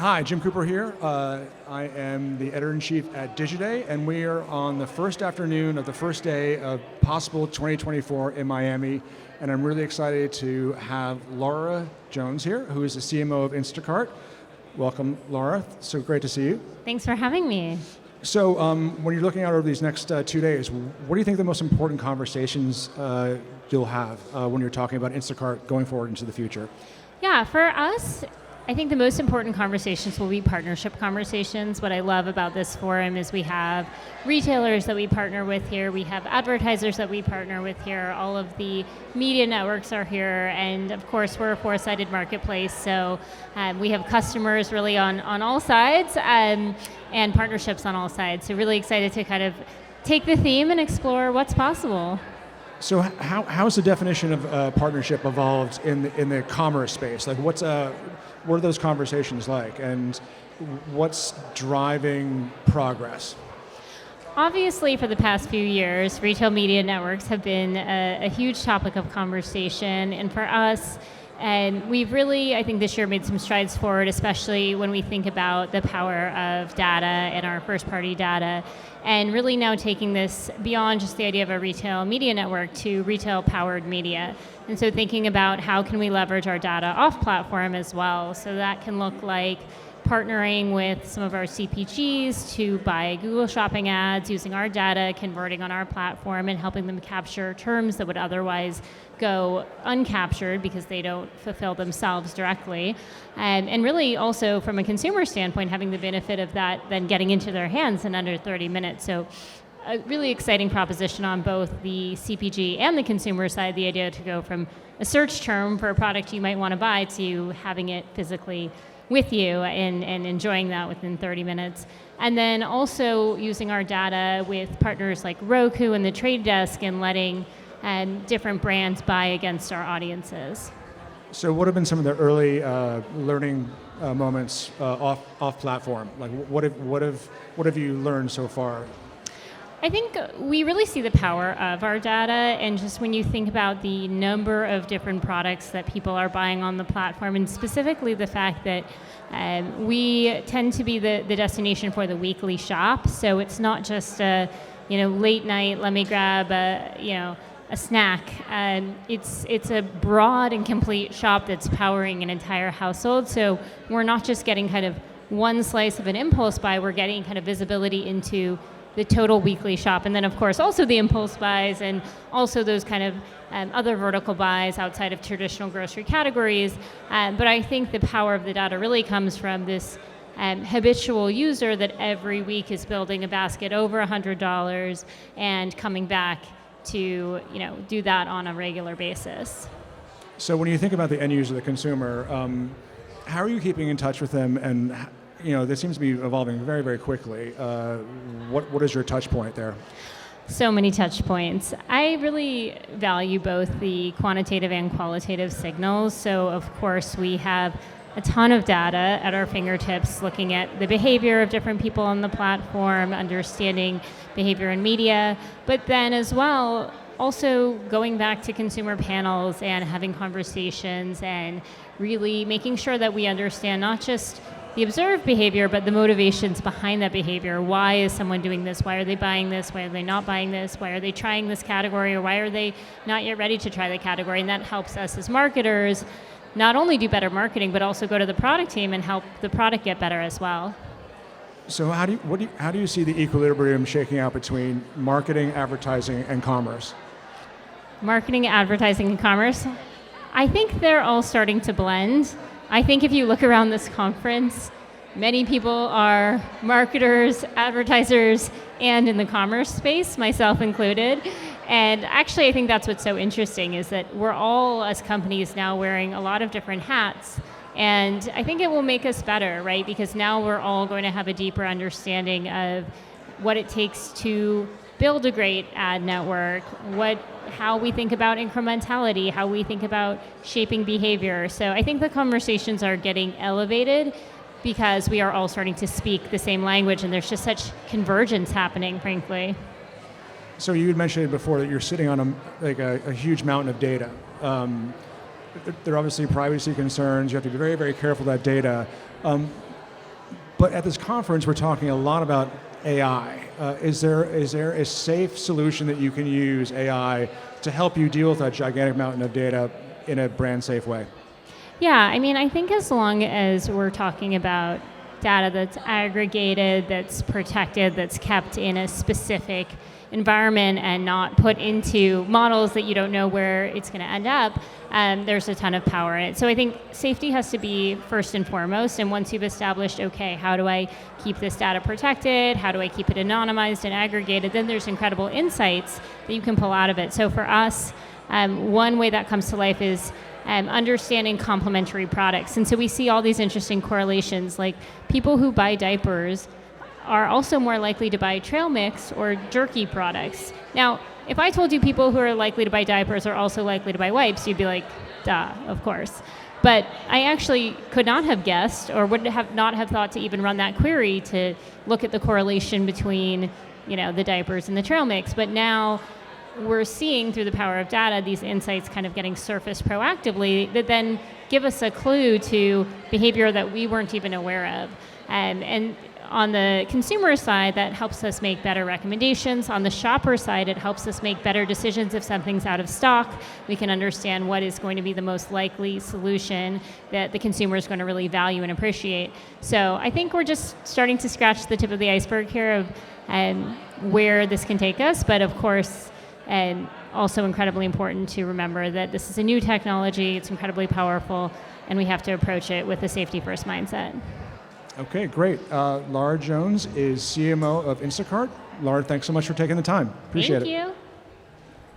Hi, Jim Cooper here. I am the editor-in-chief at Digiday, and we are on the first afternoon of the first day of Possible 2024 in Miami, and I'm really excited to have Laura Jones here, who is the CMO of Instacart. Welcome, Laura. So great to see you. Thanks for having me. So when you're looking out over these next 2 days, what do you think the most important conversations you'll have when you're talking about Instacart going forward into the future? Yeah, for us, I think the most important conversations will be partnership conversations. What I love about this forum is we have retailers that we partner with here, we have advertisers that we partner with here, all of the media networks are here, and of course we're a four-sided marketplace, so we have customers really on all sides and partnerships on all sides. So really excited to kind of take the theme and explore what's possible. So how's the definition of partnership evolved in the commerce space? Like what are those conversations like, and what's driving progress? Obviously, for the past few years, retail media networks have been a huge topic of conversation, and for us, and we've really, I think this year made some strides forward, especially when we think about the power of data and our first-party data, and really now taking this beyond just the idea of a retail media network to retail-powered media. And so thinking about how can we leverage our data off-platform as well. So that can look like partnering with some of our CPGs to buy Google Shopping ads, using our data, converting on our platform, and helping them capture terms that would otherwise go uncaptured because they don't fulfill themselves directly. And really also from a consumer standpoint, having the benefit of that then getting into their hands in under 30 minutes. So a really exciting proposition on both the CPG and the consumer side, the idea to go from a search term for a product you might want to buy to having it physically with you and enjoying that within 30 minutes. And then also using our data with partners like Roku and the Trade Desk and letting different brands buy against our audiences. So what have been some of the early learning moments off platform? Like what have you learned so far? I think we really see the power of our data, and just when you think about the number of different products that people are buying on the platform, and specifically the fact that we tend to be the destination for the weekly shop. So it's not just a late night, let me grab a snack. It's a broad and complete shop that's powering an entire household. So we're not just getting kind of one slice of an impulse buy, we're getting kind of visibility into the total weekly shop, and then of course also the impulse buys and also those kind of other vertical buys outside of traditional grocery categories. But I think the power of the data really comes from this habitual user that every week is building a basket over $100 and coming back to do that on a regular basis. So when you think about the end user, the consumer, how are you keeping in touch with them? And this seems to be evolving very, very quickly. What is your touch point there? So many touch points. I really value both the quantitative and qualitative signals. So of course we have a ton of data at our fingertips looking at the behavior of different people on the platform, understanding behavior in media, but then as well also going back to consumer panels and having conversations and really making sure that we understand not just the observed behavior, but the motivations behind that behavior. Why is someone doing this? Why are they buying this? Why are they not buying this? Why are they trying this category? Or why are they not yet ready to try the category? And that helps us as marketers not only do better marketing, but also go to the product team and help the product get better as well. So how do you see the equilibrium shaking out between marketing, advertising, and commerce? Marketing, advertising, and commerce? I think they're all starting to blend. I think if you look around this conference, many people are marketers, advertisers, and in the commerce space, myself included. And actually, I think that's what's so interesting is that we're all, as companies, now wearing a lot of different hats. And I think it will make us better, right? Because now we're all going to have a deeper understanding of what it takes to build a great ad network, how we think about incrementality, how we think about shaping behavior. So I think the conversations are getting elevated because we are all starting to speak the same language, and there's just such convergence happening, frankly. So you had mentioned before that you're sitting on a huge mountain of data. There are obviously privacy concerns. You have to be very, very careful with that data. But at this conference, we're talking a lot about AI. Is there a safe solution that you can use AI to help you deal with that gigantic mountain of data in a brand safe way? Yeah, I mean, I think as long as we're talking about data that's aggregated, that's protected, that's kept in a specific environment and not put into models that you don't know where it's going to end up, there's a ton of power in it. So I think safety has to be first and foremost. And once you've established, okay, how do I keep this data protected? How do I keep it anonymized and aggregated? Then there's incredible insights that you can pull out of it. So for us, one way that comes to life is understanding complementary products. And so we see all these interesting correlations, like people who buy diapers are also more likely to buy trail mix or jerky products. Now, if I told you people who are likely to buy diapers are also likely to buy wipes, you'd be like, duh, of course. But I actually could not have guessed or would have not have thought to even run that query to look at the correlation between, the diapers and the trail mix. But now we're seeing through the power of data these insights kind of getting surfaced proactively that then give us a clue to behavior that we weren't even aware of. And on the consumer side, that helps us make better recommendations. On the shopper side, it helps us make better decisions if something's out of stock. We can understand what is going to be the most likely solution that the consumer is going to really value and appreciate. So I think we're just starting to scratch the tip of the iceberg here of where this can take us. But of course, and also incredibly important to remember that this is a new technology, it's incredibly powerful, and we have to approach it with a safety-first mindset. Okay, great. Laura Jones is CMO of Instacart. Laura, thanks so much for taking the time. Appreciate it. Thank you.